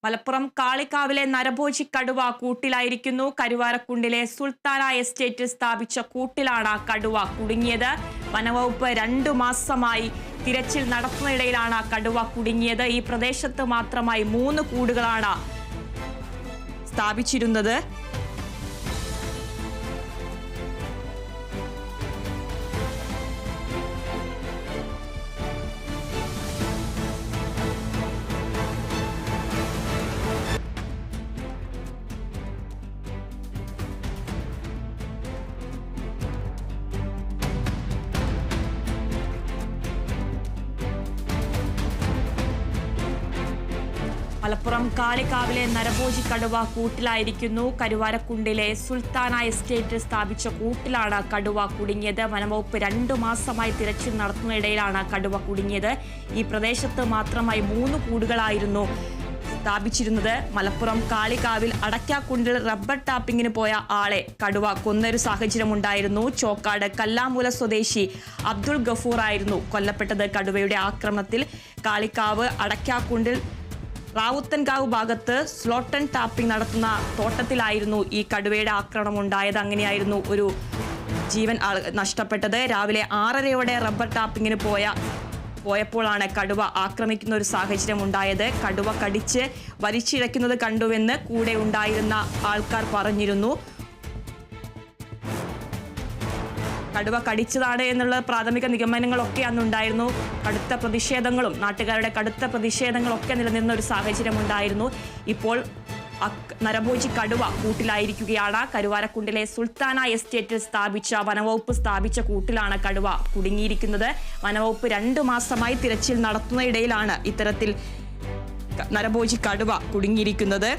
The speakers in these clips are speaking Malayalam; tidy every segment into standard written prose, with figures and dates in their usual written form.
മലപ്പുറം കാളികാവിലെ നരഭോജി കടുവ കൂട്ടിലായിരിക്കുന്നു. കരുവാരക്കുണ്ടിലെ സുൽത്താന എസ്റ്റേറ്റിൽ സ്ഥാപിച്ച കൂട്ടിലാണ് കടുവ കുടുങ്ങിയത്. വനവകുപ്പ് 2 മാസമായി തിരച്ചിൽ നടത്തുന്നതിനിടയിലാണ് കടുവ കുടുങ്ങിയത്. ഈ പ്രദേശത്ത് മാത്രമായി 3 കൂടുകളാണ് സ്ഥാപിച്ചിരുന്നത്. മലപ്പുറം കാളികാവിലെ നരഭോജി കടുവ കൂട്ടിലായിരിക്കുന്നു. കരുവാരക്കുണ്ടിലെ സുൽത്താന എസ്റ്റേറ്റ് സ്ഥാപിച്ച കൂട്ടിലാണ് കടുവ കുടുങ്ങിയത്. വനംവകുപ്പ് 2 മാസമായി തിരച്ചിൽ നടത്തുന്നതിനിടയിലാണ് കടുവ കുടുങ്ങിയത്. ഈ പ്രദേശത്ത് മാത്രമായി 3 കൂടുകളായിരുന്നു സ്ഥാപിച്ചിരുന്നത്. മലപ്പുറം കാളികാവിൽ അടയ്ക്കാക്കുണ്ടിൽ റബ്ബർ ടാപ്പിങ്ങിന് പോയ ആളെ കടുവ കൊന്നൊരു സാഹചര്യമുണ്ടായിരുന്നു. ചോക്കാട് കല്ലാമൂല സ്വദേശി അബ്ദുൾ ഗഫൂർ ആയിരുന്നു കൊല്ലപ്പെട്ടത് കടുവയുടെ ആക്രമണത്തിൽ. കാളികാവ് അടയ്ക്കാക്കുണ്ടിൽ റാവുത്തൻകാവ് ഭാഗത്ത് സ്ലോട്ടൺ ടാപ്പിംഗ് നടത്തുന്ന തോട്ടത്തിലായിരുന്നു ഈ കടുവയുടെ ആക്രമണം ഉണ്ടായത്. അങ്ങനെയായിരുന്നു ഒരു ജീവൻ നഷ്ടപ്പെട്ടത്. രാവിലെ 6:30 റബ്ബർ ടാപ്പിങ്ങിന് പോയപ്പോഴാണ് കടുവ ആക്രമിക്കുന്ന ഒരു സാഹചര്യം ഉണ്ടായത്. കടുവ കടിച്ച് വലിച്ചിഴയ്ക്കുന്നത് കണ്ടുവെന്ന് കൂടെ ഉണ്ടായിരുന്ന ആൾക്കാർ പറഞ്ഞിരുന്നു. കടുവ കടിച്ചതാണ് എന്നുള്ള പ്രാഥമിക നിഗമനങ്ങളൊക്കെ അന്നുണ്ടായിരുന്നു. കടുത്ത പ്രതിഷേധങ്ങളും നാട്ടുകാരുടെ കടുത്ത പ്രതിഷേധങ്ങളൊക്കെ നിലനിന്ന ഒരു സാഹചര്യം ഉണ്ടായിരുന്നു. ഇപ്പോൾ നരഭോജി കടുവ കൂട്ടിലായിരിക്കുകയാണ്. കരുവാരക്കുണ്ടിലെ സുൽത്താന എസ്റ്റേറ്റിൽ വനവകുപ്പ് സ്ഥാപിച്ച കൂട്ടിലാണ് കടുവ കുടുങ്ങിയിരിക്കുന്നത്. വനവകുപ്പ് 2 മാസമായി തിരച്ചിൽ നടത്തുന്നതിനിടയിലാണ് ഇത്തരത്തിൽ നരഭോജി കടുവ കുടുങ്ങിയിരിക്കുന്നത്.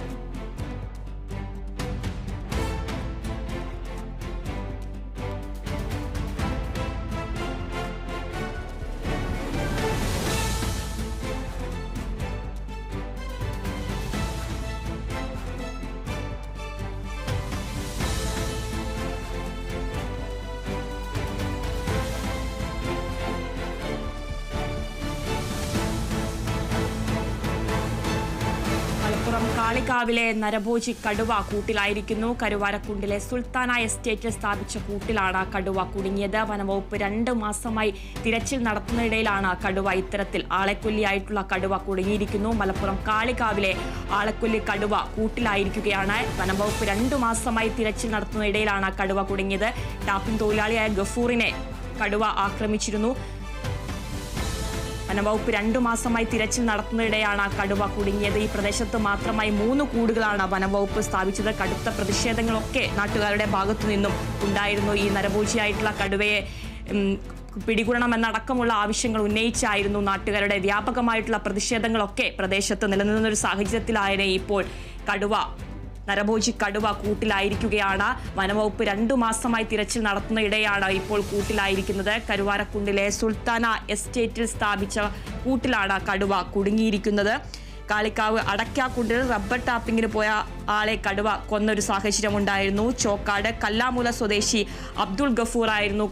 മലപ്പുറം കാളികാവിലെ നരഭോജി കടുവ കൂട്ടിലായിരിക്കുന്നു. കരുവാരക്കുണ്ടിലെ സുൽത്താന എസ്റ്റേറ്റിൽ സ്ഥാപിച്ച കൂട്ടിലാണ് കടുവ കുടുങ്ങിയത്. വനംവകുപ്പ് 2 മാസമായി തിരച്ചിൽ നടത്തുന്നതിനിടയിലാണ് കടുവ ഇത്തരത്തിൽ ആളെക്കൊല്ലിയായിട്ടുള്ള കടുവ കുടുങ്ങിയിരിക്കുന്നു. മലപ്പുറം കാളികാവിലെ ആളെക്കൊല്ലി കടുവ കൂട്ടിലായിരിക്കുകയാണ്. വനംവകുപ്പ് 2 മാസമായി തിരച്ചിൽ നടത്തുന്നതിനിടയിലാണ് കടുവ കുടുങ്ങിയത്. ടാപ്പിംഗ് തൊഴിലാളിയായ ഗഫൂറിനെ കടുവ ആക്രമിച്ചിരുന്നു. വനംവകുപ്പ് 2 മാസമായി തിരച്ചിൽ നടത്തുന്നതിനിടെയാണ് കടുവ കുടുങ്ങിയത്. ഈ പ്രദേശത്ത് മാത്രമായി 3 കൂടുകളാണ് വനംവകുപ്പ് സ്ഥാപിച്ചത്. കടുത്ത പ്രതിഷേധങ്ങളൊക്കെ നാട്ടുകാരുടെ ഭാഗത്തു നിന്നും ഉണ്ടായിരുന്നു. ഈ നരഭോജിയായിട്ടുള്ള കടുവയെ പിടികൂടണമെന്നടക്കമുള്ള ആവശ്യങ്ങൾ ഉന്നയിച്ചായിരുന്നു നാട്ടുകാരുടെ വ്യാപകമായിട്ടുള്ള പ്രതിഷേധങ്ങളൊക്കെ പ്രദേശത്ത് നിലനിന്നൊരു സാഹചര്യത്തിലായിരുന്നു ഇപ്പോൾ നരഭോജി കടുവ കൂട്ടിലായിരിക്കുകയാണ്. വനംവകുപ്പ് 2 മാസമായി തിരച്ചിൽ നടത്തുന്നതിനിടെയാണ് ഇപ്പോൾ കൂട്ടിലായിരിക്കുന്നത്. കരുവാരക്കുണ്ടിലെ സുൽത്താന എസ്റ്റേറ്റിൽ സ്ഥാപിച്ച കൂട്ടിലാണ് കടുവ കുടുങ്ങിയിരിക്കുന്നത്. കാളികാവ് അടയ്ക്കാക്കുണ്ടിൽ റബ്ബർ ടാപ്പിങ്ങിന് പോയ ആളെ കടുവ കൊന്നൊരു സാഹചര്യമുണ്ടായിരുന്നു. ചോക്കാട് കല്ലാമൂല സ്വദേശി അബ്ദുൾ ഗഫൂർ ആയിരുന്നു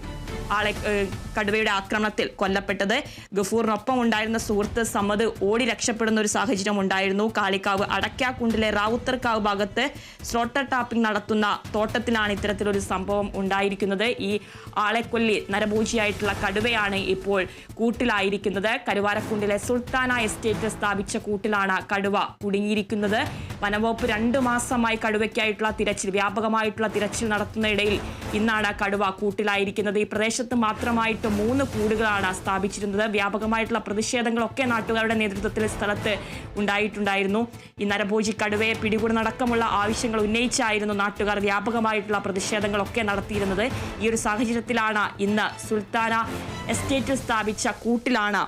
കടുവയുടെ ആക്രമണത്തിൽ കൊല്ലപ്പെട്ടത്. ഗഫൂറിനൊപ്പം ഉണ്ടായിരുന്ന സുഹൃത്ത് സമദ് ഓടി രക്ഷപ്പെടുന്ന ഒരു സാഹചര്യം ഉണ്ടായിരുന്നു. കാളികാവ് അടയ്ക്കാക്കുണ്ടിലെ റാവുത്തർക്കാവ് ഭാഗത്ത് സ്ലോട്ടർ ടാപ്പിംഗ് നടത്തുന്ന തോട്ടത്തിലാണ് ഇത്തരത്തിലൊരു സംഭവം ഉണ്ടായിരിക്കുന്നത്. ഈ ആളെക്കൊല്ലി നരഭോജിയായിട്ടുള്ള കടുവയാണ് ഇപ്പോൾ കൂട്ടിലായിരിക്കുന്നത്. കരുവാരക്കുണ്ടിലെ സുൽത്താന എസ്റ്റേറ്റ് സ്ഥാപിച്ച കൂട്ടിലാണ് കടുവ കുടുങ്ങിയിരിക്കുന്നത്. വനംവകുപ്പ് 2 മാസമായി കടുവയ്ക്കായിട്ടുള്ള വ്യാപകമായിട്ടുള്ള തിരച്ചിൽ നടത്തുന്നതിനിടയിൽ ഇന്നാണ് കടുവ കൂട്ടിലായിരിക്കുന്നത്. ഈ പ്രദേശത്ത് മാത്രമായിട്ട് 3 കൂടുകളാണ് സ്ഥാപിച്ചിരുന്നത്. വ്യാപകമായിട്ടുള്ള പ്രതിഷേധങ്ങളൊക്കെ നാട്ടുകാരുടെ നേതൃത്വത്തിൽ സ്ഥലത്ത് ഉണ്ടായിട്ടുണ്ടായിരുന്നു. ഈ നരഭോജി കടുവയെ പിടികൂടുന്നടക്കമുള്ള ആവശ്യങ്ങൾ ഉന്നയിച്ചായിരുന്നു നാട്ടുകാർ വ്യാപകമായിട്ടുള്ള പ്രതിഷേധങ്ങളൊക്കെ നടത്തിയിരുന്നത്. ഈ ഒരു സാഹചര്യത്തിലാണ് ഇന്ന് സുൽത്താന എസ്റ്റേറ്റിൽ സ്ഥാപിച്ച കൂട്ടിലാണ്